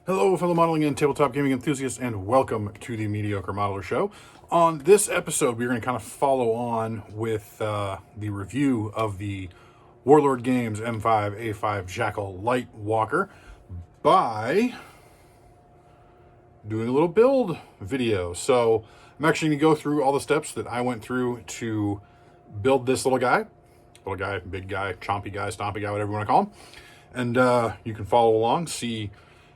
Hello, fellow modeling and tabletop gaming enthusiasts, and welcome to the Mediocre Modeler Show. On this episode, we're going to kind of follow on with the review of the Warlord Games M5A5 Jackal Light Walker by doing a little build video. So I'm actually going to go through all the steps that I went through to build this little guy, big guy, chompy guy, stompy guy, whatever you want to call him. And you can follow along, see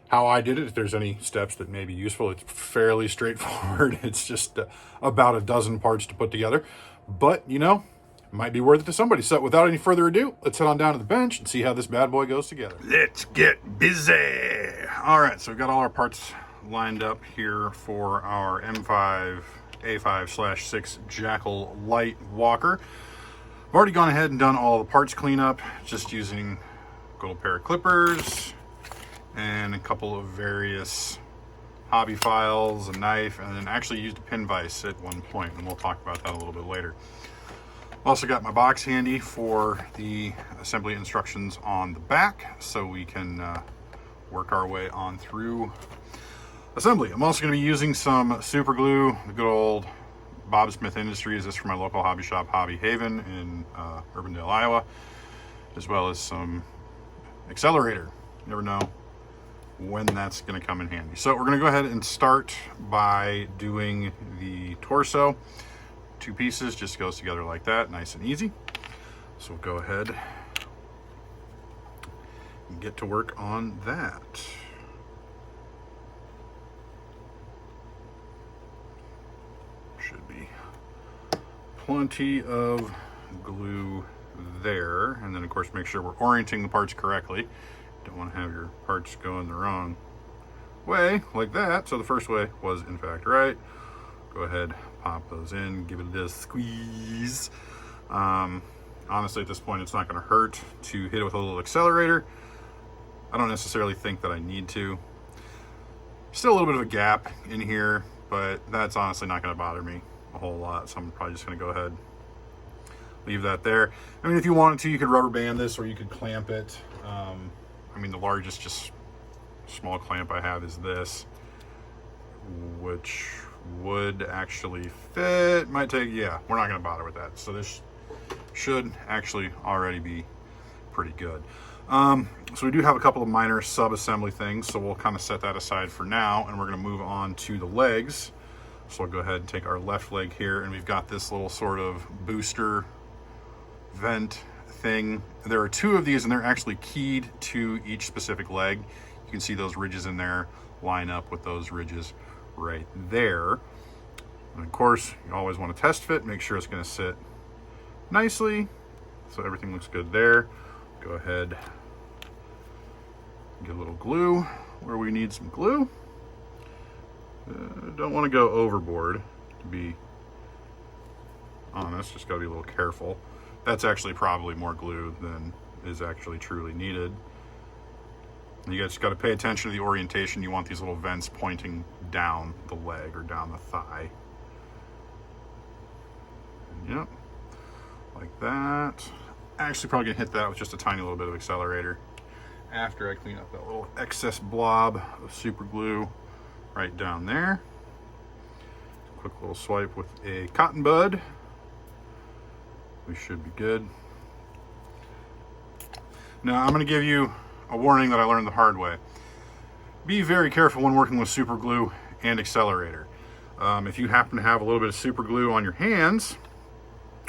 how I did it, if there's any steps that may be useful. It's fairly straightforward. It's just about a dozen parts to put together. But, you know, it might be worth it to somebody. So without any further ado, let's head on down to the bench and see how this bad boy goes together. Let's get busy. All right, so we've got all our parts lined up here for our M5A5/6 Jackal Light Walker. I've already gone ahead and done all the parts cleanup, just using a little pair of clippers and a couple of various hobby files, a knife, and then actually used a pin vise at one point, and we'll talk about that a little bit later. Also got my box handy for the assembly instructions on the back, so we can work our way on through assembly. I'm also going to be using some super glue, the good old Bob Smith Industries. This is from my local hobby shop, Hobby Haven, in Urbandale, Iowa, as well as some accelerator. You never know when that's going to come in handy. So we're going to go ahead and start by doing the torso. 2 pieces, just goes together like that, nice and easy. So we'll go ahead and get to work on that. Should be plenty of glue there, and then of course make sure we're orienting the parts correctly. Don't want to have your parts going the wrong way like that. So the first way was in fact right. Go ahead, pop those in, give it a squeeze. Honestly, at this point, it's not going to hurt to hit it with a little accelerator. I don't necessarily think that I need to. Still a little bit of a gap in here, but that's honestly not going to bother me a whole lot. So I'm probably just going to go ahead, leave that there. I mean, if you wanted to, you could rubber band this, or you could clamp it. I mean, the largest just small clamp I have is this, which would actually fit. Might take, yeah, we're not going to bother with that. So this should actually already be pretty good. So we do have a couple of minor sub-assembly things, so we'll kind of set that aside for now, and we're going to move on to the legs. So we'll go ahead and take our left leg here, and we've got this little sort of booster vent thing. There are 2 of these, and they're actually keyed to each specific leg. You can see those ridges in there line up with those ridges right there. And of course, you always want to test fit, make sure it's going to sit nicely, so everything looks good there. Go ahead, get a little glue where we need some glue. Don't want to go overboard, to be honest. Just got to be a little careful. That's actually probably more glue than is actually truly needed. You guys got to pay attention to the orientation. You want these little vents pointing down the leg or down the thigh. Yep, like that. Actually probably gonna hit that with just a tiny little bit of accelerator after I clean up that little excess blob of super glue right down there. Quick little swipe with a cotton bud. We should be good. Now I'm going to give you a warning that I learned the hard way. Be very careful when working with super glue and accelerator. If you happen to have a little bit of super glue on your hands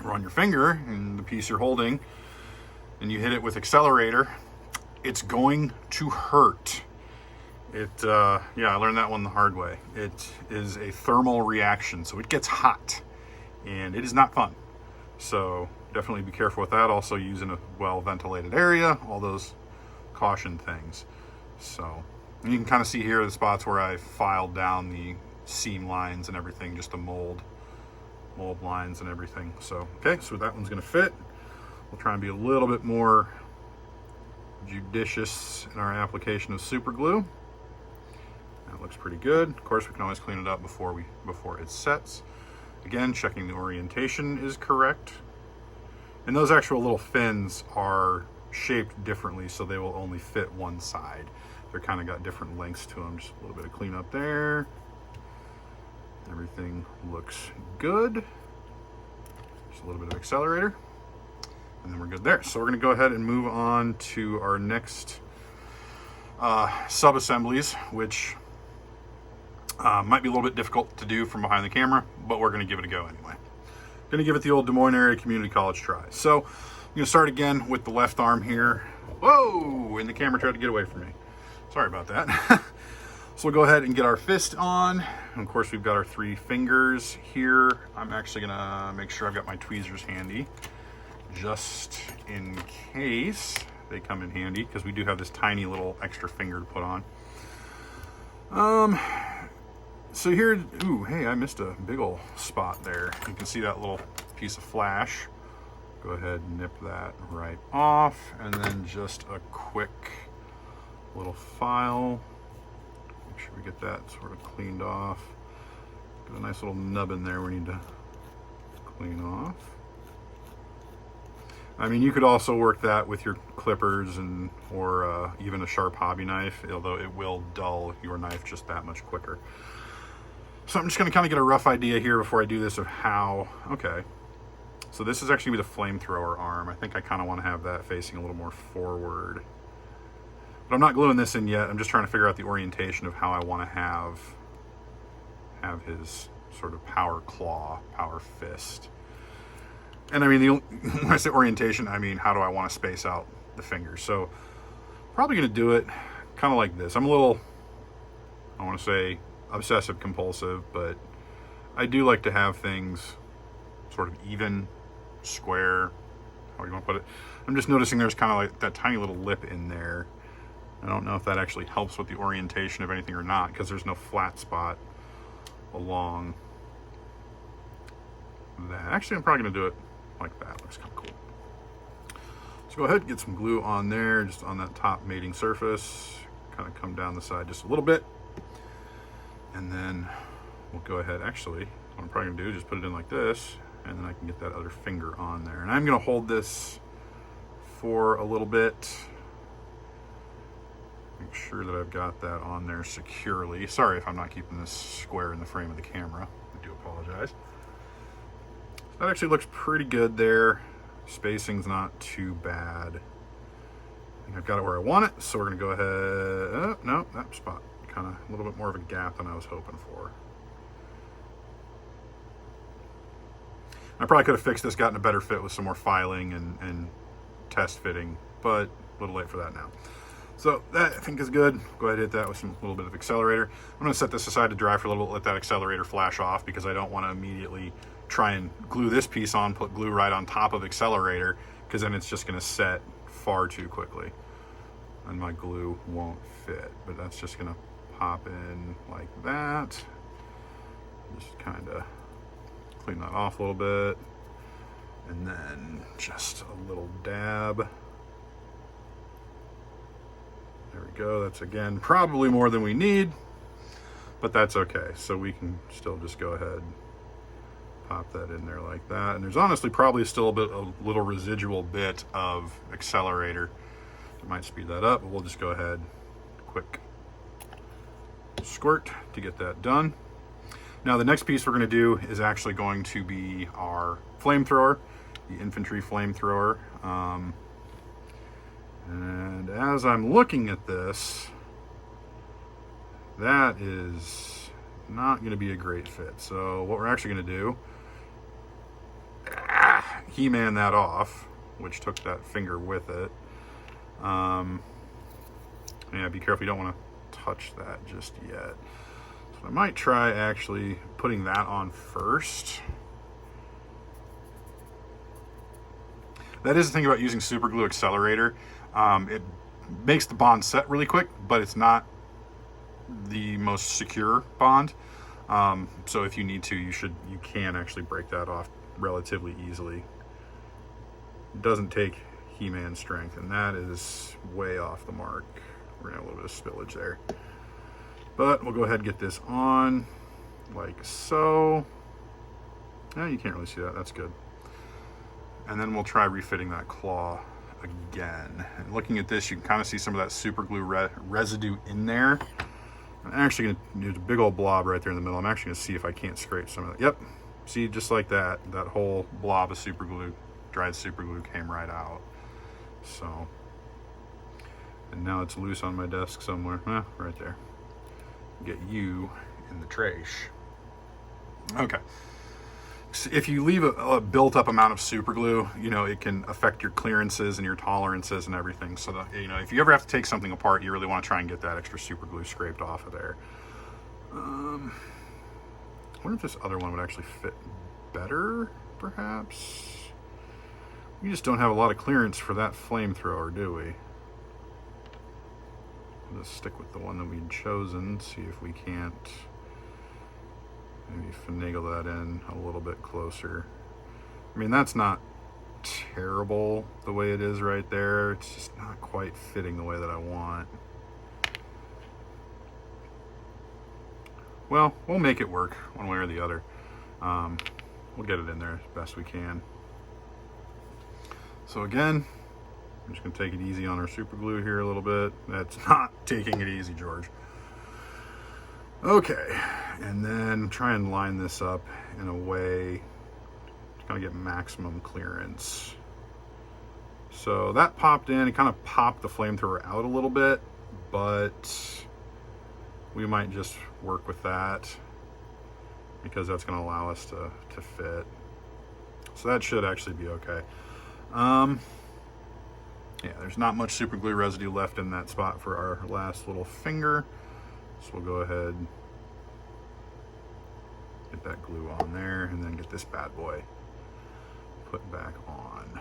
or on your finger in the piece you're holding, and you hit it with accelerator, it's going to hurt. Yeah, I learned that one the hard way. It is a thermal reaction, so it gets hot, and it is not fun. So definitely be careful with that. Also use in a well-ventilated area, all those caution things. So you can kind of see here the spots where I filed down the seam lines and everything, just to mold lines and everything. So, okay, so that one's gonna fit. We'll try and be a little bit more judicious in our application of super glue. That looks pretty good. Of course, we can always clean it up before it sets. Again, checking the orientation is correct. And those actual little fins are shaped differently, so they will only fit one side. They're kind of got different lengths to them. Just a little bit of cleanup there. Everything looks good. Just a little bit of accelerator. And then we're good there. So we're going to go ahead and move on to our next sub-assemblies, which might be a little bit difficult to do from behind the camera, but we're going to give it a go anyway. Going to give it the old Des Moines Area Community College try. So I'm going to start again with the left arm here. Whoa! And the camera tried to get away from me. Sorry about that. So we'll go ahead and get our fist on. And of course, we've got our 3 fingers here. I'm actually going to make sure I've got my tweezers handy, just in case they come in handy, because we do have this tiny little extra finger to put on. So here, ooh, hey, I missed a big old spot there. You can see that little piece of flash. Go ahead and nip that right off, and then just a quick little file. Make sure we get that sort of cleaned off. Got a nice little nub in there we need to clean off. I mean, you could also work that with your clippers or even a sharp hobby knife, although it will dull your knife just that much quicker. So I'm just going to kind of get a rough idea here before I do this of how, okay. So this is actually going to be the flamethrower arm. I think I kind of want to have that facing a little more forward. But I'm not gluing this in yet. I'm just trying to figure out the orientation of how I want to have his sort of power claw, power fist. And I mean, when I say orientation, I mean, how do I want to space out the fingers? So probably going to do it kind of like this. I'm a little, I want to say obsessive compulsive, but I do like to have things sort of even, square, how do you want to put it? I'm just noticing there's kind of like that tiny little lip in there. I don't know if that actually helps with the orientation of anything or not, because there's no flat spot along that. Actually, I'm probably going to do it like that. Looks kind of cool. So go ahead and get some glue on there, just on that top mating surface. Kind of come down the side just a little bit. And then we'll go ahead, actually, what I'm probably going to do is just put it in like this, and then I can get that other finger on there. And I'm going to hold this for a little bit. Make sure that I've got that on there securely. Sorry if I'm not keeping this square in the frame of the camera. I do apologize. That actually looks pretty good there. Spacing's not too bad. I think I've got it where I want it, so we're going to go ahead. No, that spot. Kind of a little bit more of a gap than I was hoping for. I probably could have fixed this, gotten a better fit with some more filing and test fitting, but a little late for that now. So that I think is good. Go ahead and hit that with some little bit of accelerator. I'm going to set this aside to dry for a little bit, let that accelerator flash off, because I don't want to immediately try and glue this piece on, put glue right on top of accelerator, because then it's just going to set far too quickly and my glue won't fit. But that's just going to pop in like that. Just kind of clean that off a little bit, and then just a little dab. There we go. That's, again, probably more than we need, but that's okay. So we can still just go ahead, pop that in there like that. And there's honestly probably still a little residual bit of accelerator. It might speed that up, but we'll just go ahead, quick squirt to get that done. Now the next piece we're going to do is actually going to be our flamethrower, the infantry flamethrower. And as I'm looking at this, that is not going to be a great fit. So what we're actually going to do, He-Man that off, which took that finger with it. Yeah, be careful, you don't want to touch that just yet. So I might try actually putting that on first. That is the thing about using super glue accelerator. It makes the bond set really quick, but it's not the most secure bond. So if you need to, you can actually break that off relatively easily. It doesn't take He-Man strength, and that is way off the mark. We're gonna have a little bit of spillage there. But we'll go ahead and get this on like so. Yeah, you can't really see that, that's good. And then we'll try refitting that claw again. And looking at this, you can kind of see some of that super glue residue in there. I'm actually going to use a big old blob right there in the middle. I'm actually going to see if I can't scrape some of it. Yep, see, just like that, that whole blob of super glue, dried super glue, came right out. So, and now it's loose on my desk somewhere. Right there. Get you in the trash. Okay. If you leave a built-up amount of super glue, you know, it can affect your clearances and your tolerances and everything. So that, you know, if you ever have to take something apart, you really want to try and get that extra super glue scraped off of there. I wonder if this other one would actually fit better, perhaps. We just don't have a lot of clearance for that flamethrower, do we? Let's stick with the one that we'd chosen, see if we can't maybe finagle that in a little bit closer. I mean, that's not terrible the way it is right there. It's just not quite fitting the way that I want. Well, we'll make it work one way or the other. We'll get it in there as best we can. So again, I'm just going to take it easy on our super glue here a little bit. That's not taking it easy, George. Okay, and then try and line this up in a way to kind of get maximum clearance. So that popped in, it kind of popped the flamethrower out a little bit, but we might just work with that because that's going to allow us to fit. So that should actually be okay. Yeah, there's not much super glue residue left in that spot for our last little finger. So we'll go ahead, get that glue on there, and then get this bad boy put back on.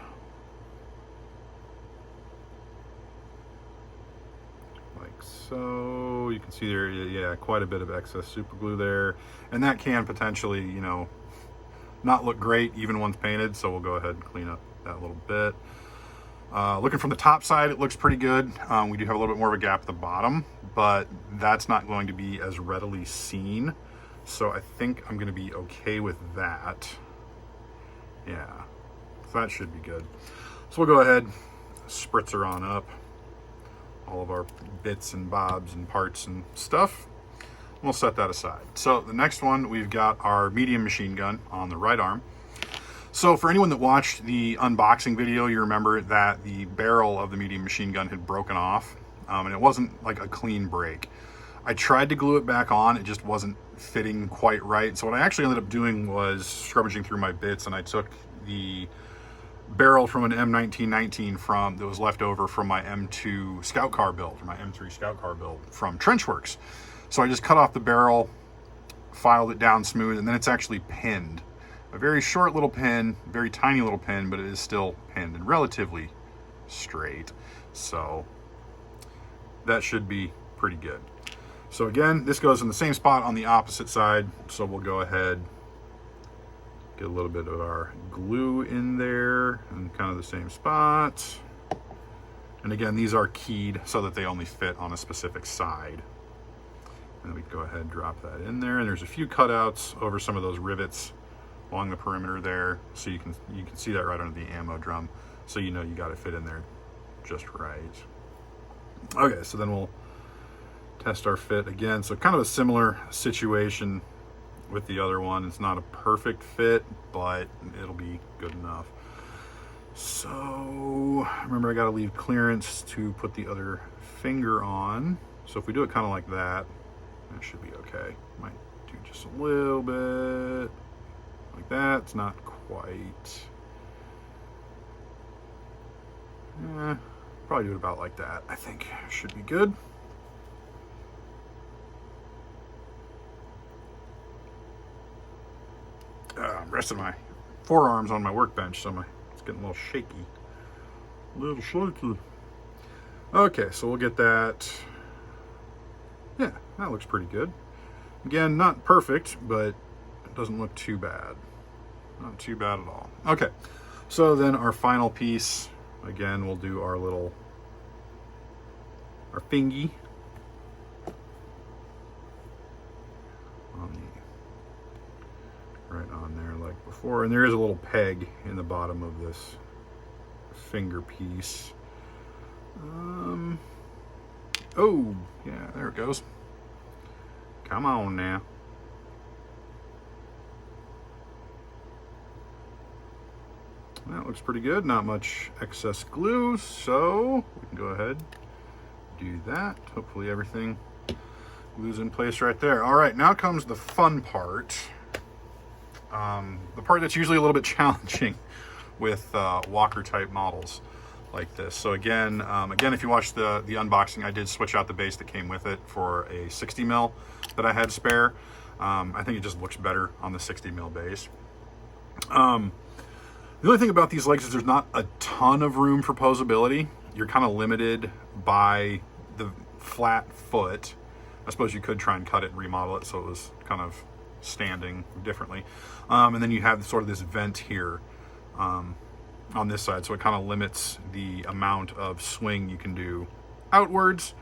Like so. You can see there, yeah, quite a bit of excess super glue there. And that can potentially, you know, not look great even once painted. So we'll go ahead and clean up that little bit. Looking from the top side, it looks pretty good. We do have a little bit more of a gap at the bottom, but that's not going to be as readily seen. So I think I'm going to be okay with that. Yeah, so that should be good. So we'll go ahead, spritz her on up all of our bits and bobs and parts and stuff. We'll set that aside. So the next one, we've got our medium machine gun on the right arm. So for anyone that watched the unboxing video, you remember that the barrel of the medium machine gun had broken off, and it wasn't like a clean break. I tried to glue it back on, it just wasn't fitting quite right. So what I actually ended up doing was scrummaging through my bits, and I took the barrel from an M1919 that was left over from my M2 scout car build, or my M3 scout car build from Trenchworks. So I just cut off the barrel, filed it down smooth, and then it's actually pinned. A very short little pin, very tiny little pin, but it is still pinned and relatively straight. So that should be pretty good. So again, this goes in the same spot on the opposite side. So we'll go ahead, get a little bit of our glue in there and kind of the same spot. And again, these are keyed so that they only fit on a specific side. And we go ahead and drop that in there. And there's a few cutouts over some of those rivets along the perimeter there, so you can see that right under the ammo drum, so you know you got it fit in there just right. Okay, so then we'll test our fit again. So kind of a similar situation with the other one. It's not a perfect fit, but it'll be good enough. So remember, I got to leave clearance to put the other finger on. So if we do it kind of like that, that should be okay. Might do just a little bit like that. It's not quite. Probably do it about like that. I think should be good. I'm resting my forearms on my workbench, so it's getting a little shaky. Okay, so we'll get that. Yeah, that looks pretty good. Again, not perfect, but it doesn't look too bad. Not too bad at all. Okay, so then our final piece, again, we'll do our fingy right on there like before. And there is a little peg in the bottom of this finger piece. Oh, yeah, there it goes. Come on now. That looks pretty good. Not much excess glue, so we can go ahead, do that. Hopefully everything glues in place right there. All right, now comes the fun part. The part that's usually a little bit challenging with walker type models like this. So again, if you watch the unboxing, I did switch out the base that came with it for a 60 mil that I had spare. I think it just looks better on the 60 mil base. The only thing about these legs is there's not a ton of room for posability. You're kind of limited by the flat foot. I suppose you could try and cut it and remodel it so it was kind of standing differently. And then you have sort of this vent here on this side, so it kind of limits the amount of swing you can do outwards.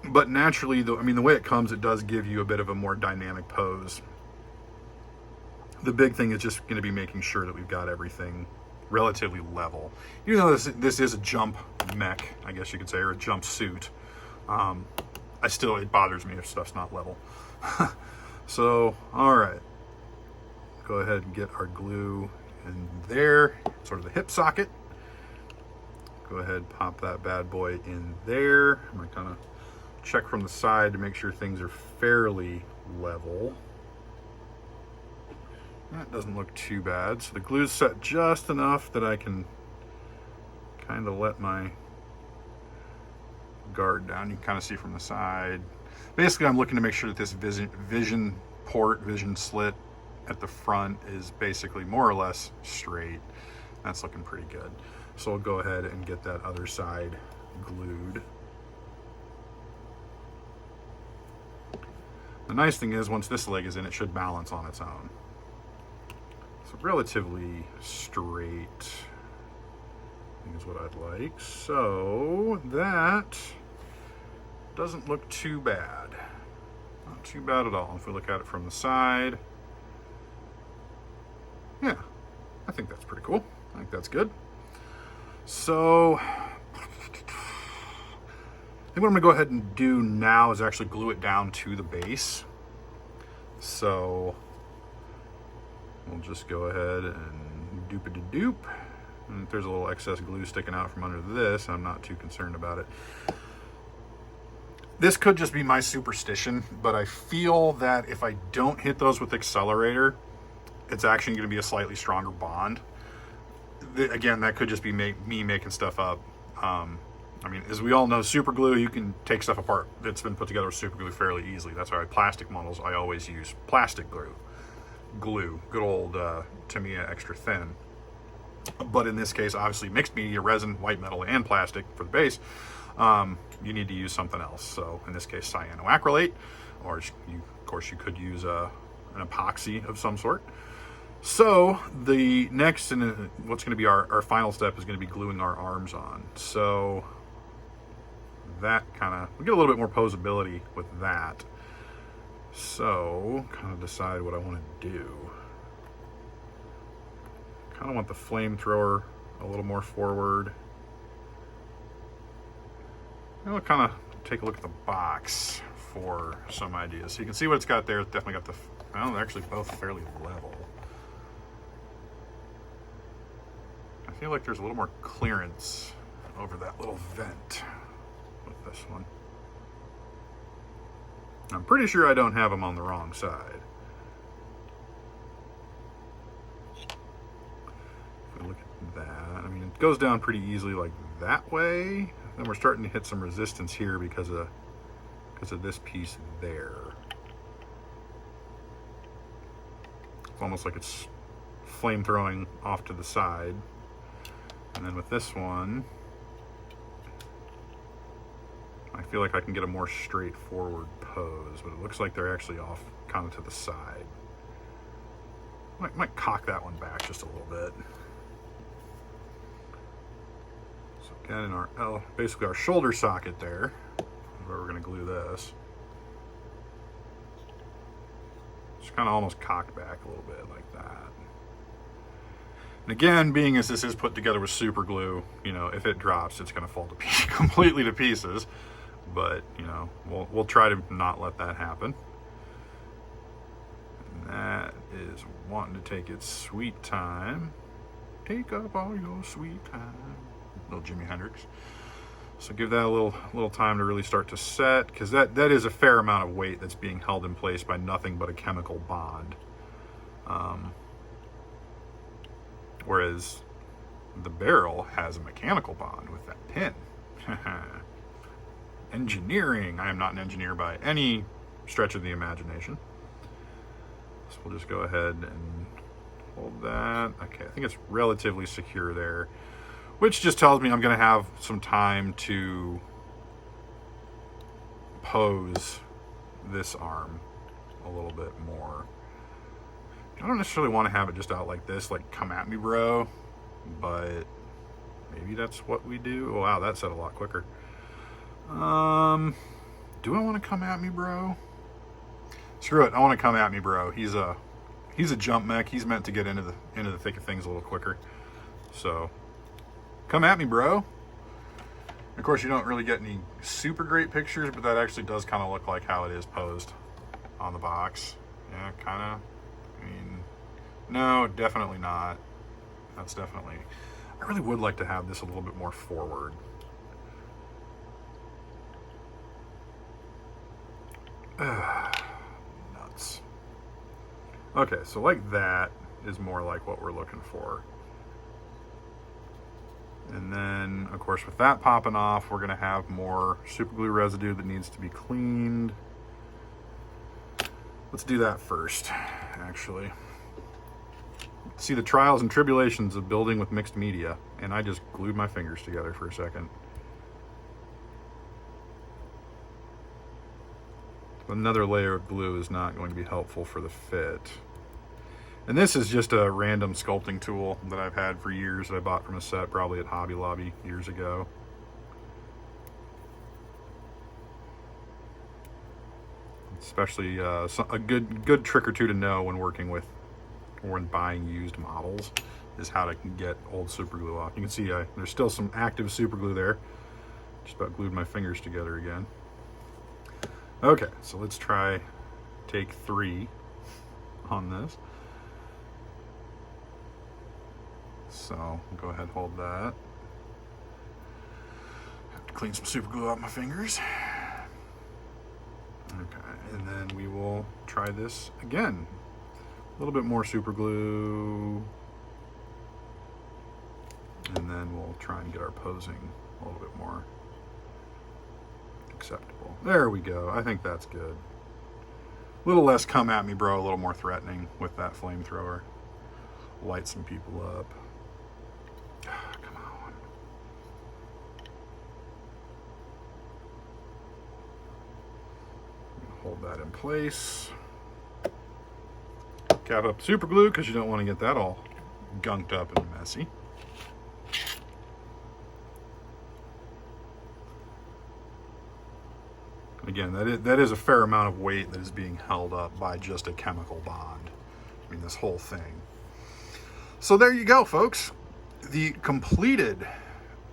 But naturally, the way it comes, it does give you a bit of a more dynamic pose. The big thing is just going to be making sure that we've got everything relatively level. Even though this is a jump mech, I guess you could say, or a jump suit, it bothers me if stuff's not level. So, all right. Go ahead and get our glue in there, sort of the hip socket. Go ahead, pop that bad boy in there. I'm going to kind of check from the side to make sure things are fairly level. That doesn't look too bad. So the glue's set just enough that I can kind of let my guard down. You can kind of see from the side. Basically, I'm looking to make sure that this vision slit at the front is basically more or less straight. That's looking pretty good. So I'll go ahead and get that other side glued. The nice thing is, once this leg is in, it should balance on its own. So relatively straight, I think is what I'd like. So that doesn't look too bad. Not too bad at all. If we look at it from the side, yeah, I think that's pretty cool. I think that's good. So I think what I'm gonna go ahead and do now is actually glue it down to the base. So we'll just go ahead and doop-a-doop. And if there's a little excess glue sticking out from under this, I'm not too concerned about it. This could just be my superstition, but I feel that if I don't hit those with accelerator, it's actually going to be a slightly stronger bond. Again, that could just be me making stuff up. As we all know, super glue, you can take stuff apart that's been put together with super glue fairly easily. That's why plastic models, I always use plastic glue, good old Tamiya extra thin. But in this case, obviously mixed media, resin, white metal, and plastic for the base, you need to use something else. So in this case, cyanoacrylate, or of course you could use an epoxy of some sort. So the next, and what's going to be our final step, is going to be gluing our arms on. So that we get a little bit more posability with that. So kind of decide what I want to do. Kind of want the flamethrower a little more forward. I'll kind of take a look at the box for some ideas. So you can see what it's got there. It's definitely got well, they're actually both fairly level. I feel like there's a little more clearance over that little vent with this one. I'm pretty sure I don't have them on the wrong side. If we look at that, it goes down pretty easily like that way. Then we're starting to hit some resistance here because of this piece there. It's almost like it's flame throwing off to the side. And then with this one, I feel like I can get a more straightforward pose, but it looks like they're actually off kind of to the side. Might cock that one back just a little bit. So again, in basically our shoulder socket there, is where we're going to glue this. Just kind of almost cocked back a little bit like that. And again, being as this is put together with super glue, you know, if it drops, it's going to fall to completely to pieces. But, you know, we'll try to not let that happen. And that is wanting to take its sweet time. Take up all your sweet time. Little Jimi Hendrix. So give that a little time to really start to set, because that is a fair amount of weight that's being held in place by nothing but a chemical bond. Whereas the barrel has a mechanical bond with that pin. Engineering. I am not an engineer by any stretch of the imagination. So we'll just go ahead and hold that. Okay, I think it's relatively secure there, which just tells me I'm going to have some time to pose this arm a little bit more. I don't necessarily want to have it just out like this, like come at me bro, but maybe that's what we do. Oh, wow, that said a lot quicker. Do I want to come at me bro? Screw it, I want to come at me bro. He's a jump mech. He's meant to get into the thick of things a little quicker. So come at me bro. Of course, you don't really get any super great pictures, but that actually does kind of look like how it is posed on the box. Yeah, kind of. I mean, no, definitely not. That's definitely... I really would like to have this a little bit more forward. Nuts. Okay, so like that is more like what we're looking for. And then, of course, with that popping off, we're going to have more super glue residue that needs to be cleaned. Let's do that first, actually. See the trials and tribulations of building with mixed media, and I just glued my fingers together for a second. Another layer of glue is not going to be helpful for the fit. And this is just a random sculpting tool that I've had for years that I bought from a set, probably at Hobby Lobby years ago. Especially a good trick or two to know when working with or when buying used models is how to get old super glue off. You can see there's still some active super glue there. Just about glued my fingers together again. Okay, so let's try take 3 on this. So go ahead, hold that. Have to clean some super glue off my fingers. Okay, and then we will try this again. A little bit more super glue. And then we'll try and get our posing a little bit more acceptable. There we go. I think that's good. A little less come at me bro, a little more threatening with that flamethrower. Light some people up. Come on. Hold that in place. Cap up super glue because you don't want to get that all gunked up and messy. Again, that is a fair amount of weight that is being held up by just a chemical bond. I mean, this whole thing. So there you go, folks. The completed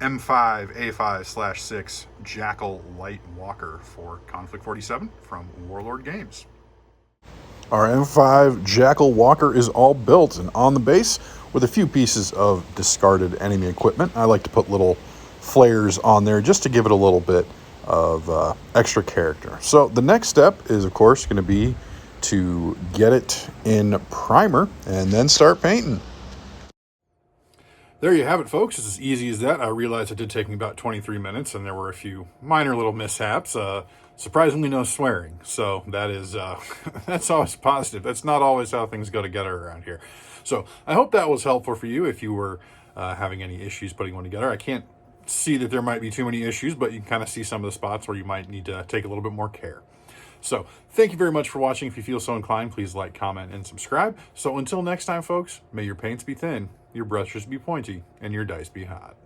M5A5/6 Jackal Light Walker for Conflict 47 from Warlord Games. Our M5 Jackal Walker is all built and on the base with a few pieces of discarded enemy equipment. I like to put little flares on there just to give it a little bit of extra character. So the next step is, of course, going to be to get it in primer and then start painting. There you have it, folks. It's as easy as that. I realized it did take me about 23 minutes, and there were a few minor little mishaps. Surprisingly, no swearing. So that is that's always positive. That's not always how things go together around here. So I hope that was helpful for you if you were having any issues putting one together. I can't see that there might be too many issues, but you can kind of see some of the spots where you might need to take a little bit more care. So thank you very much for watching. If you feel so inclined, please like, comment, and subscribe. So until next time, folks, may your paints be thin, your brushes be pointy, and your dice be hot.